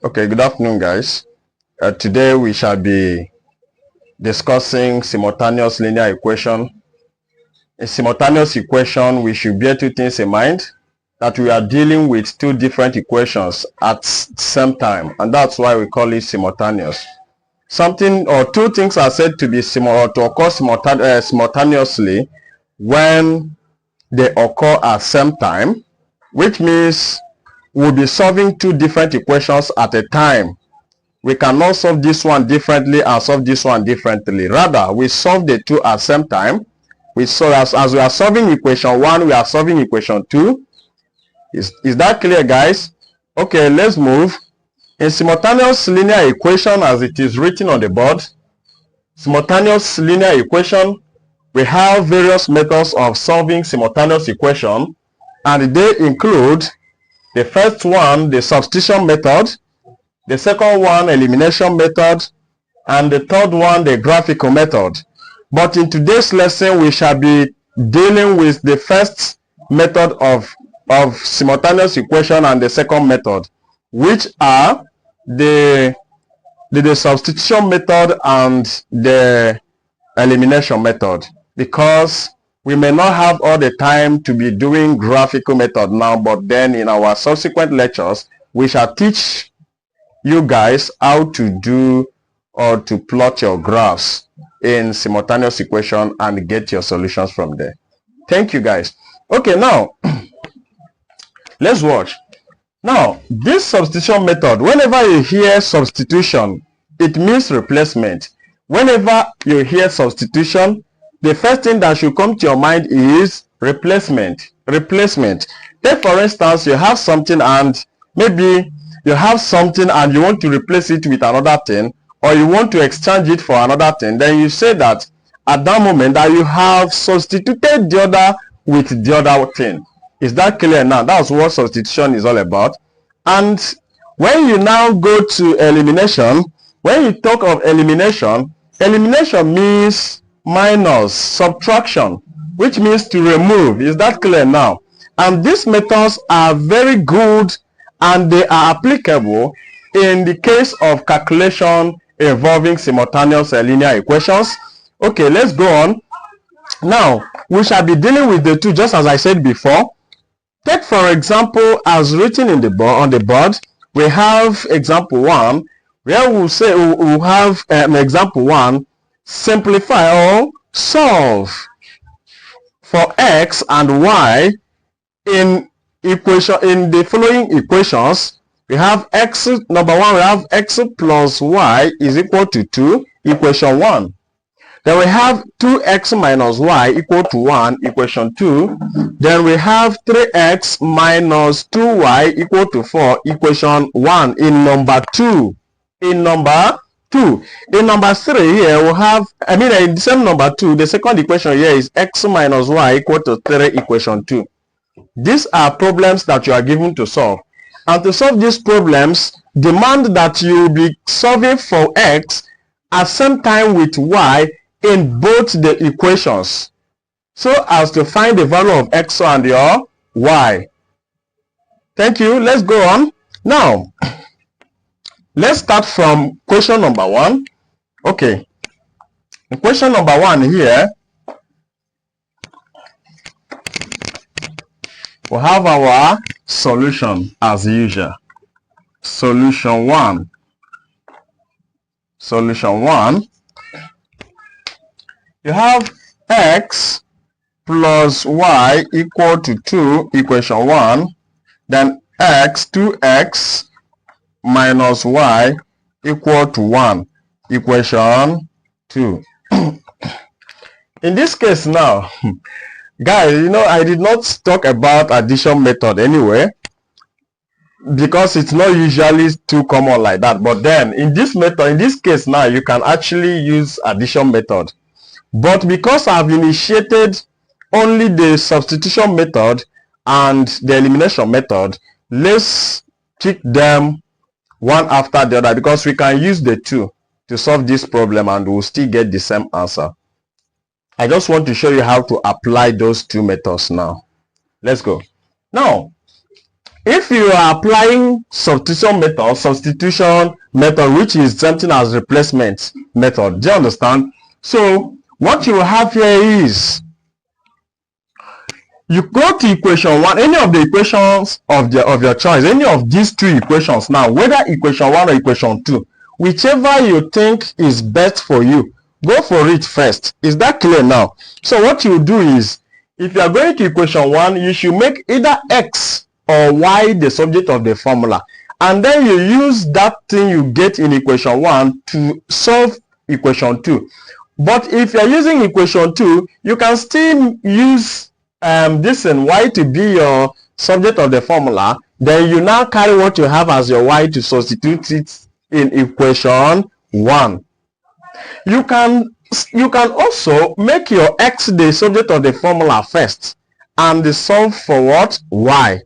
Okay, good afternoon, guys. Today we shall be discussing simultaneous linear equation. In simultaneous equation, we should bear two things in mind, that we are dealing with two different equations at the same time, and that's why we call it simultaneous. Something or two things are said to be occur simultaneously when they occur at the same time, which means we'll be solving two different equations at a time. We cannot solve this one differently and solve this one differently. Rather, we solve the two at the same time. We solve as we are solving equation 1, we are solving equation 2. Is that clear, guys? Okay, let's move. In simultaneous linear equation, as it is written on the board, simultaneous linear equation, we have various methods of solving simultaneous equation, and they include the first one, the substitution method, the second one, elimination method, and the third one, the graphical method. But in today's lesson, we shall be dealing with the first method of simultaneous equation and the second method, which are the substitution method and the elimination method, because we may not have all the time to be doing graphical method now, but then in our subsequent lectures, we shall teach you guys how to do or to plot your graphs in simultaneous equation and get your solutions from there. Thank you, guys. Okay, now let's watch. Now, this substitution method, whenever you hear substitution, it means replacement. Whenever you hear substitution, the first thing that should come to your mind is replacement. Replacement. Take, for instance, you have something and maybe you have something and you want to replace it with another thing, or you want to exchange it for another thing. Then you say that at that moment that you have substituted the other with the other thing. Is that clear now? That's what substitution is all about. And when you now go to elimination, when you talk of elimination, elimination means minus, subtraction, which means to remove. Is that clear now? And these methods are very good and they are applicable in the case of calculation involving simultaneous linear equations. Okay, let's go on. Now, we shall be dealing with the two, just as I said before. Take, for example, as written in the board, on the board, we have example 1, where we'll say we'll have example 1, simplify or solve for x and y in the following equations. We have x, number 1, we have x plus y is equal to 2, equation 1. Then we have 2x minus y equal to 1, equation 2. Then we have 3x minus 2y equal to 4, equation 1 in number 2. In number 2. In number 3 here we have, in the same number 2, the second equation here is x minus y equal to 3, equation 2. These are problems that you are given to solve. And to solve these problems, demand that you be solving for x at the same time with y in both the equations, so as to find the value of x and your y. Thank you. Let's go on. Now, let's start from question number 1. Okay. In question number 1 here, we have our solution as usual. Solution 1. Solution 1. You have x plus y equal to 2, equation 1. Then x, 2x minus y equal to 1, equation 2. In this case now, guys, I did not talk about addition method anyway, because it's not usually too common like that. But then in this method, in this case now, you can actually use addition method. But because I've initiated only the substitution method and the elimination method, let's pick them one after the other, because we can use the two to solve this problem and we'll still get the same answer. I just want to show you how to apply those two methods now. Let's go. Now, If you are applying substitution method, which is something as replacement method, do you understand? So what you have here is, you go to equation 1, any of the equations of your choice, any of these two equations now, whether equation 1 or equation 2, whichever you think is best for you, go for it first. Is that clear now? So what you do is, if you are going to equation 1, you should make either x or y the subject of the formula, and then you use that thing you get in equation 1 to solve equation 2. But if you are using equation 2, you can still use this and y to be your subject of the formula. Then you now carry what you have as your y to substitute it in equation 1. You can also make your x the subject of the formula first and solve for what? Y.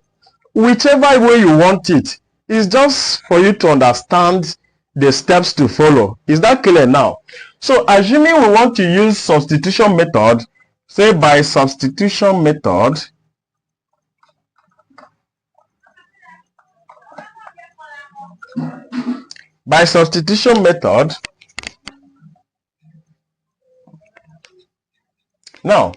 Whichever way you want it. It's just for you to understand the steps to follow. Is that clear now? So assuming we want to use substitution method, say by substitution method, now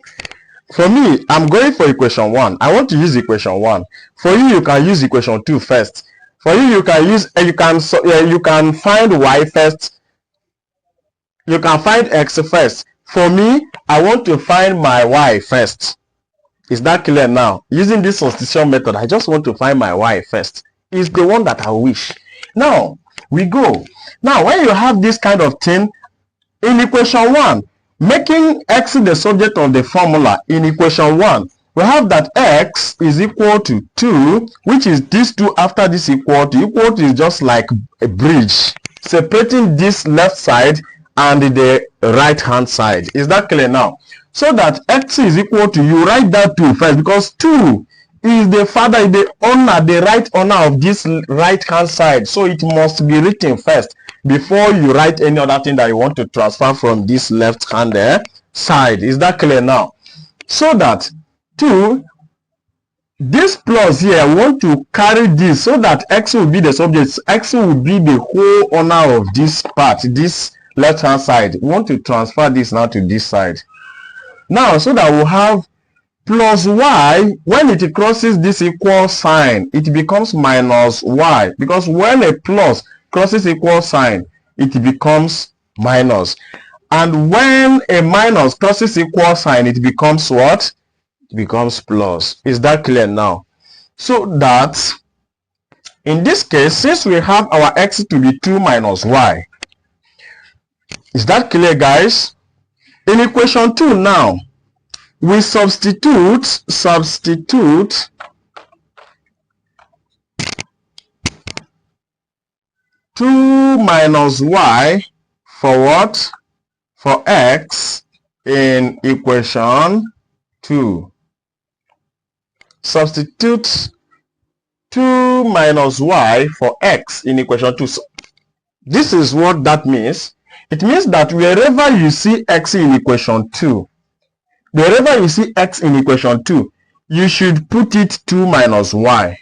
for me, I'm going for equation 1. I want to use equation 1. For you, you can use equation 2 first. For you, you can use you can find y first. You can find x first. For me, I want to find my y first. Is that clear now? Using this substitution method, I just want to find my y first. Is the one that I wish. Now we go. Now when you have this kind of thing in equation 1, making x the subject of the formula in equation 1, we have that x is equal to 2, which is this 2 after this equal to is just like a bridge separating this left side and the right hand side. Is that clear now? So that x is equal to, you write that 2 first, because 2 is the father, the owner, the right owner of this right hand side, so it must be written first before you write any other thing that you want to transfer from this left hand side. Is that clear now? So that 2, this plus here, I want to carry this so that x will be the subject, x will be the whole owner of this part, this left hand side. We want to transfer this now to this side. Now, so that we'll have plus y, when it crosses this equal sign, it becomes minus y, because when a plus crosses equal sign, it becomes minus. And when a minus crosses equal sign, it becomes what? It becomes plus. Is that clear now? So that in this case, since we have our x to be 2 minus y, is that clear, guys? In equation 2 now, we substitute 2 minus y for what? For x in equation 2. Substitute 2 minus y for x in equation 2. So this is what that means. It means that wherever you see x in equation 2, wherever you see x in equation 2, you should put it 2 minus y.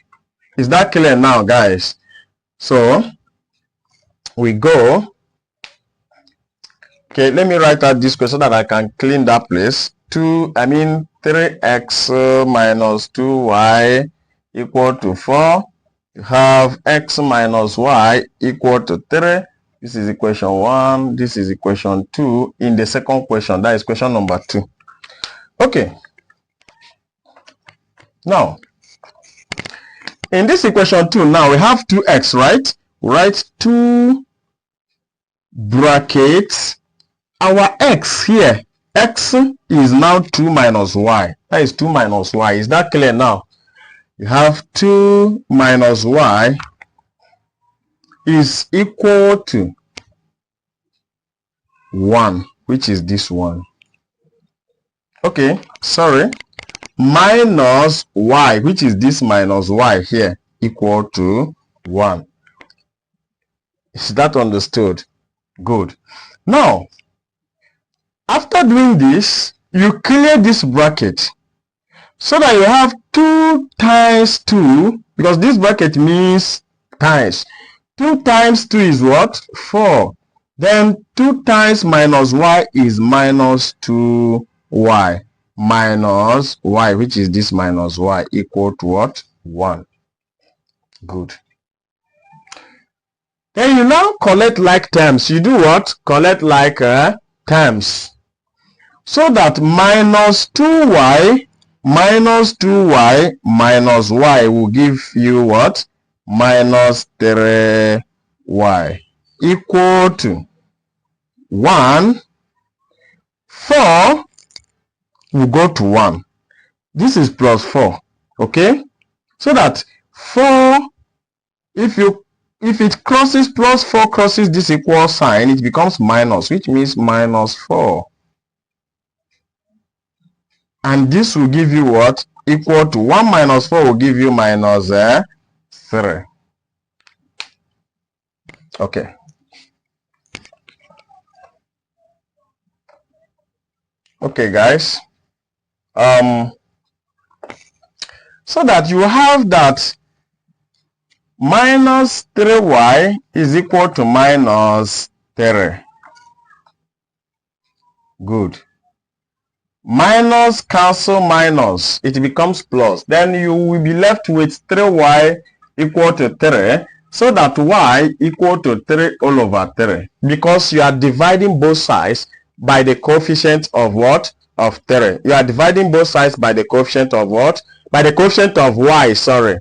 Is that clear now, guys? So we go. Okay, let me write out this question so that I can clean that place. 3x minus 2y equal to 4. You have x minus y equal to 3. This is equation 1. This is equation 2. In the second question, that is question number 2. Okay. Now, in this equation 2, now we have 2x, right? We write 2 brackets. Our x here, x is now 2 minus y. That is 2 minus y. Is that clear now? You have 2 minus y is equal to 1, which is this one. Okay, sorry. Minus y, which is this minus y here, equal to 1. Is that understood? Good. Now, after doing this, you clear this bracket. So that you have 2 times 2, because this bracket means times. 2 times 2 is what? 4. Then 2 times minus y is minus 2y. Minus y, which is this minus y, equal to what? 1. Good. Then you now collect like terms. You do what? Collect like terms. So that minus 2y minus 2y minus y will give you what? Minus 3y equal to 1. 4 will go to 1. This is plus 4. Okay? So that 4, if it crosses plus 4 crosses this equal sign, it becomes minus, which means minus 4. And this will give you what? Equal to 1 minus 4 will give you minus 3. Okay. Okay, guys. So that you have that minus 3y is equal to minus 3. Good. Minus cancel minus, it becomes plus. Then you will be left with 3y equal to 3, so that y equal to 3 all over 3. Because you are dividing both sides by the coefficient of what? Of 3. You are dividing both sides by the coefficient of what? By the coefficient of y, sorry.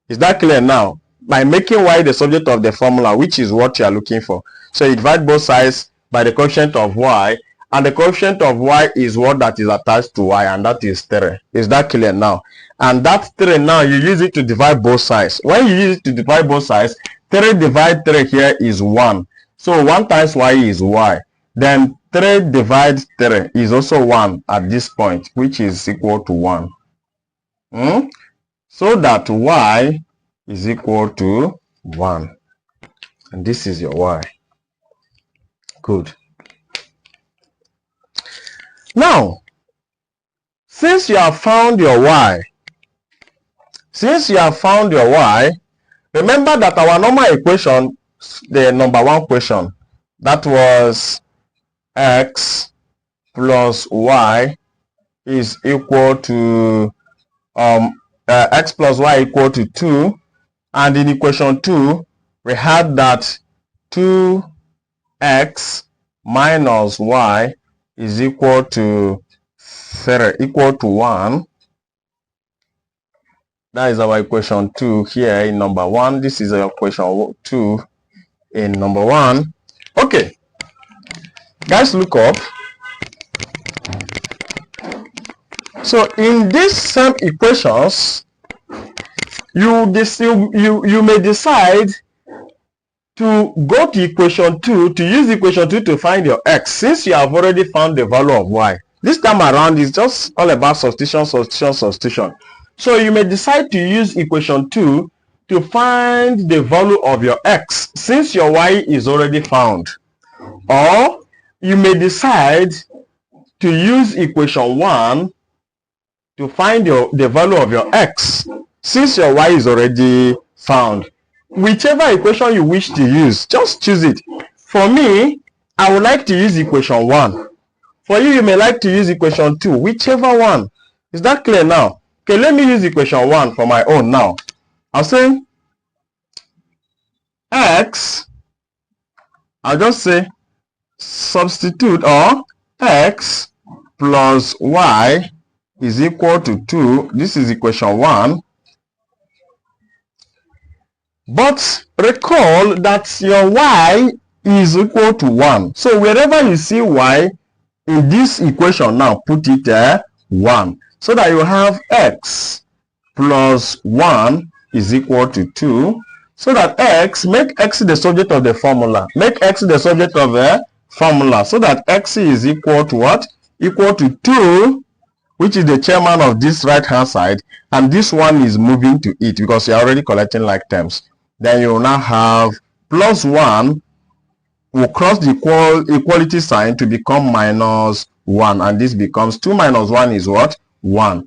Is that clear now? By making y the subject of the formula, which is what you are looking for. So you divide both sides by the coefficient of y, and the coefficient of y is what that is attached to y, and that is 3. Is that clear now? And that 3 now, you use it to divide both sides. When you use it to divide both sides, 3 divide 3 here is 1. So 1 times y is y. Then 3 divides 3 is also 1 at this point, which is equal to 1. So that y is equal to 1. And this is your y. Good. Now, since you have found your y, remember that our normal equation, the number 1 question, that was x plus y is equal to x plus y equal to 2, and in equation 2 we had that 2x minus y is equal to 1. That is our equation 2 here in number 1. This is our equation 2 in number 1. Okay, guys, look up. So in these same equations, you may decide to go to equation 2, to use equation 2 to find your x, since you have already found the value of y. This time around is just all about substitution. So you may decide to use equation 2 to find the value of your x, since your y is already found. Or you may decide to use equation 1 to find the value of your x, since your y is already found. Whichever equation you wish to use, just choose it. For me, I would like to use equation 1. For you, you may like to use equation 2, whichever one. Is that clear now? Okay, let me use equation 1 for my own now. I'll say x, I'll just say substitute, or x plus y is equal to 2. This is equation 1. But recall that your y is equal to 1. So wherever you see y in this equation now, put it 1. So that you have x plus 1 is equal to 2. So that x, make x the subject of the formula. Make x the subject of the formula. So that x is equal to what? Equal to 2, which is the chairman of this right hand side. And this one is moving to it because you're already collecting like terms. Then you will now have plus 1 will cross the equality sign to become minus 1. And this becomes 2 minus 1 is what? 1.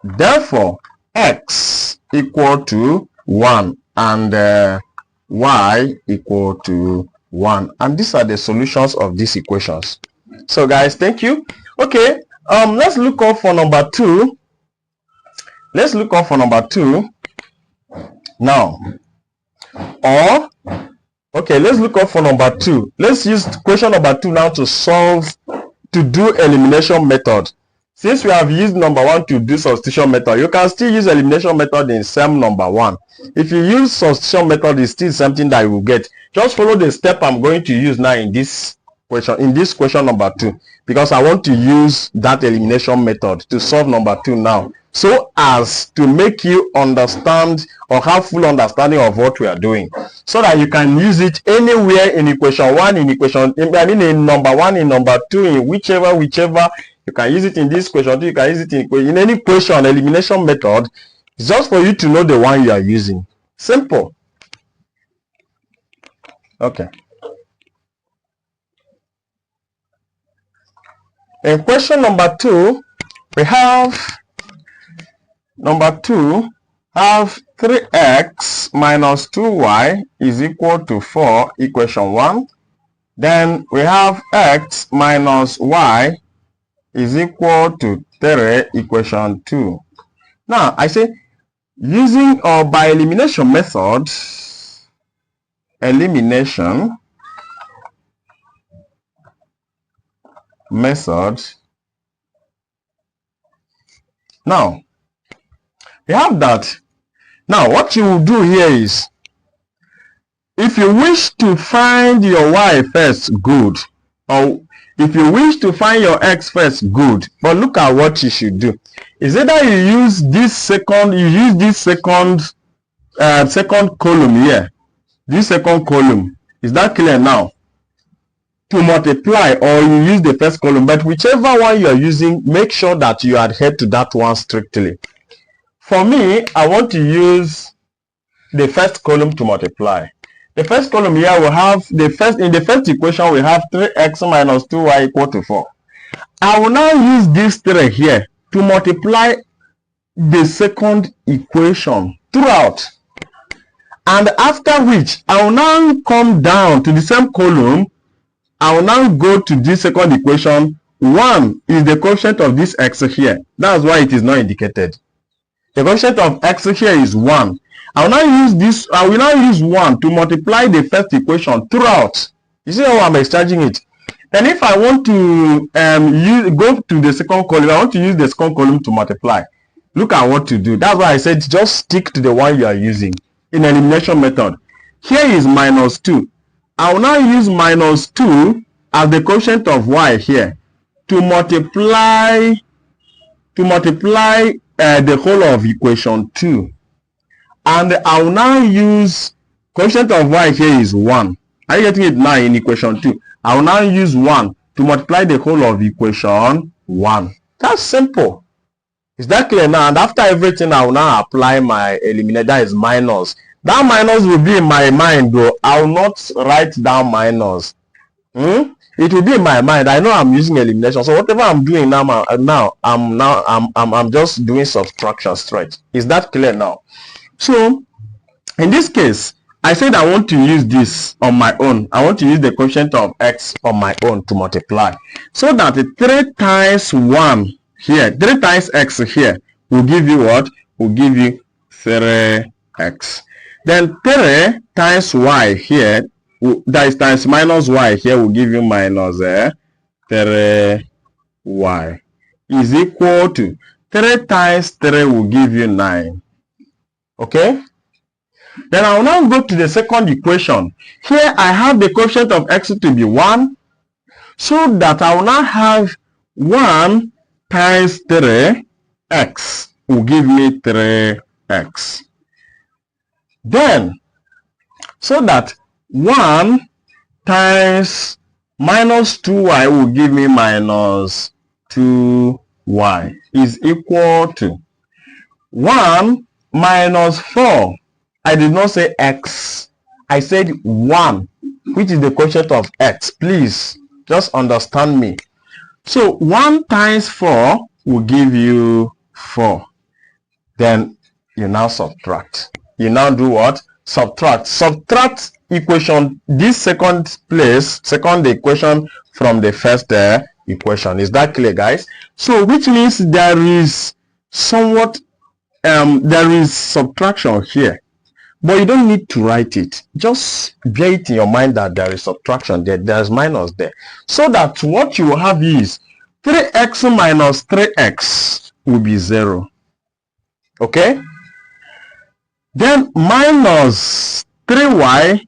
Therefore, x equal to 1 and y equal to 1. And these are the solutions of these equations. So guys, thank you. Okay, let's look up for number 2. Let's look up for number 2 now. Or okay, let's look up for number 2. Let's use question number 2 now to do elimination method. Since we have used number 1 to do substitution method, you can still use elimination method in SEM number 1. If you use substitution method, it's still something that you will get. Just follow the step I'm going to use now in this question number 2, because I want to use that elimination method to solve number 2 now, so as to make you understand or have full understanding of what we are doing, so that you can use it anywhere in equation 1, in number 1, in number 2, in whichever. You can use it in this question 2, you can use it in any question. Elimination method is just for you to know the one you are using. Simple. Okay. In question number 2, we have 3x minus 2y is equal to 4, equation 1. Then we have x minus y is equal to 3, equation 2. Now I say, using or by elimination method, now we have that. Now what you will do here is, if you wish to find your y first, good, or if you wish to find your x first, good, but look at what you should do. Is either you use this second column here, this second column, is that clear now, to multiply, or you use the first column. But whichever one you are using, make sure that you adhere to that one strictly. For me, I want to use the first column to multiply. The first column here will have in the first equation we have 3x minus 2y equal to 4. I will now use this 3 here to multiply the second equation throughout, and after which I will now come down to the same column. I will now go to this second equation. 1 is the coefficient of this x here. That's why it is not indicated. The coefficient of x here is 1. I will now use 1 to multiply the first equation throughout. You see how I'm exchanging it? And if I want to go to the second column, I want to use the second column to multiply. Look at what to do. That's why I said just stick to the one you are using in elimination method. Here is minus 2. I will now use minus 2 as the coefficient of y here to multiply the whole of equation 2. And I will now use coefficient of y here is 1. Are you getting it now in equation 2? I will now use 1 to multiply the whole of equation 1. That's simple. Is that clear now? And after everything, I will now apply my eliminator, that is minus. That minus will be in my mind, though. I will not write down minus. It will be in my mind. I know I'm using elimination, so whatever I'm doing now, I'm just doing subtraction straight. Is that clear now? So in this case, I said I want to use this on my own. I want to use the coefficient of x on my own to multiply, so that 3 times 1 here, 3 times x here will give you what? Will give you 3x. Then 3 times y here, that is times minus y here, will give you minus 3y, is equal to 3 times 3 will give you 9. Okay? Then I will now go to the second equation. Here I have the coefficient of x to be 1, so that I will now have 1 times 3x will give me 3x. Then, so that 1 times minus 2y will give me minus 2y is equal to 1 minus 4. I did not say x. I said 1, which is the coefficient of x. Please, just understand me. So 1 times 4 will give you 4. Then you now subtract. You now do what? Subtract. Subtract equation, this second equation from the first equation. Is that clear, guys? So which means there is somewhat there is subtraction here, but you don't need to write it. Just bear it in your mind that there is subtraction there, there's minus there, so that what you have is 3x minus 3x will be 0. Okay, then minus 3y.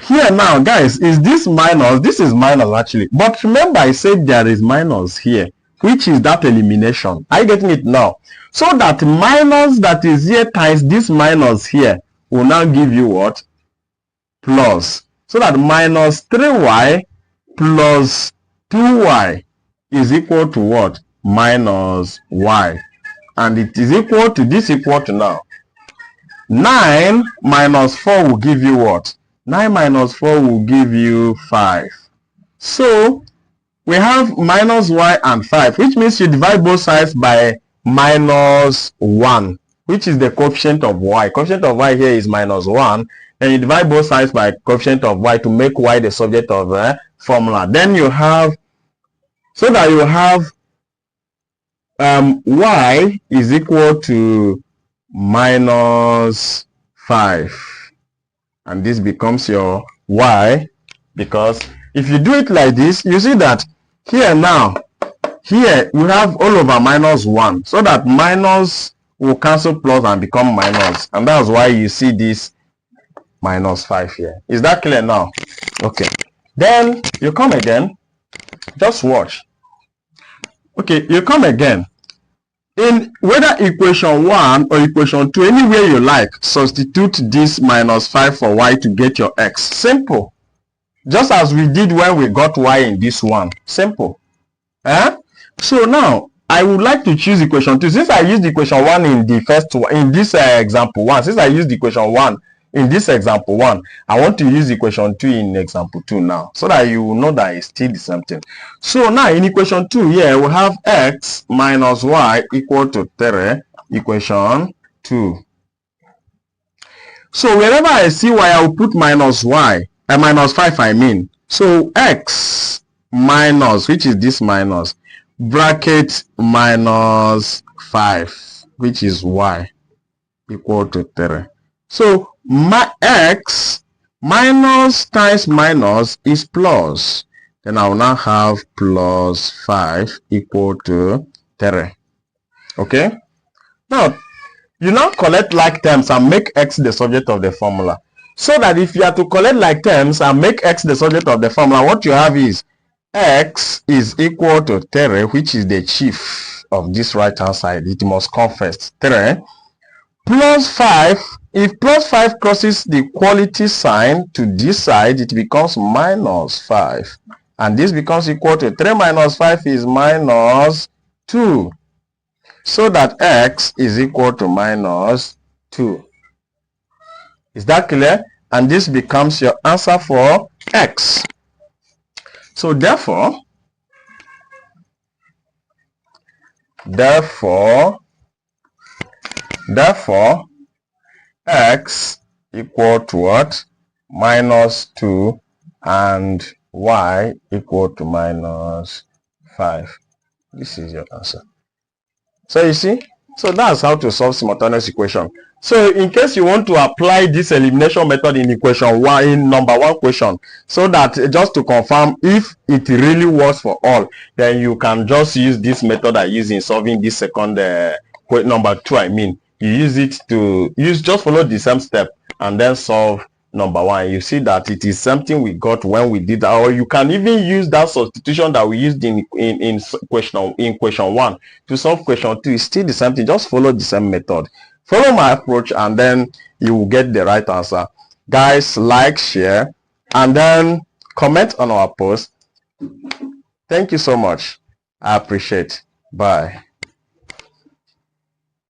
Here now, guys, is this minus? This is minus actually, but remember I said there is minus here, which is that elimination. Are you getting it now? So that minus that is here times this minus here will now give you what? Plus. So that minus 3y plus 2y is equal to what? Minus y. And it is equal to this, equal to now 9 minus 4 will give you what? 9 minus 4 will give you 5. So we have minus y and 5, which means you divide both sides by minus 1, which is the coefficient of y. Coefficient of y here is minus 1, and you divide both sides by coefficient of y to make y the subject of a formula. Then you have, so that you have y is equal to minus 5, and this becomes your y, because if you do it like this, you see that here now, here we have all over minus 1, so that minus will cancel plus and become minus, and that's why you see this minus 5 here. Is that clear now? Okay, then you come again, just watch. Okay, you come again. In whether equation 1 or equation 2, anywhere you like, substitute this minus 5 for y to get your x. Simple. Just as we did when we got y in this one. Simple. So now I would like to choose equation 2. Since I used equation 1 in the first one, in this example 1, since I used equation 1 in this example 1, I want to use equation 2 in example 2 now, so that you will know that it's still the same thing. So now in equation 2 here, we have x minus y equal to 3, equation 2. So wherever I see y, I will put minus y, minus 5 I mean. So x minus, which is this minus, bracket minus 5, which is y, equal to 3. So my x minus times minus is plus. Then I will now have plus 5 equal to 3. Okay. Now, you now collect like terms and make x the subject of the formula. So that if you are to collect like terms and make x the subject of the formula, what you have is x is equal to 3, which is the chief of this right hand side. It must come first. 3 plus 5. If plus 5 crosses the equality sign to this side, it becomes minus 5. And this becomes equal to 3 minus 5 is minus 2. So that x is equal to minus 2. Is that clear? And this becomes your answer for x. So therefore, x equal to what? Minus 2, and y equal to minus 5. This is your answer. So you see, so that's how to solve simultaneous equation. So in case you want to apply this elimination method in equation 1, in number 1 question, so that just to confirm if it really works for all, then you can just use this method I use in solving this second number 2. I mean, you use it to just follow the same step and then solve number 1. You see that it is something we got when we did that, or you can even use that substitution that we used in question 1 to solve question 2. It's still the same thing. Just follow the same method. Follow my approach and then you will get the right answer. Guys, like, share, and then comment on our post. Thank you so much. I appreciate. Bye.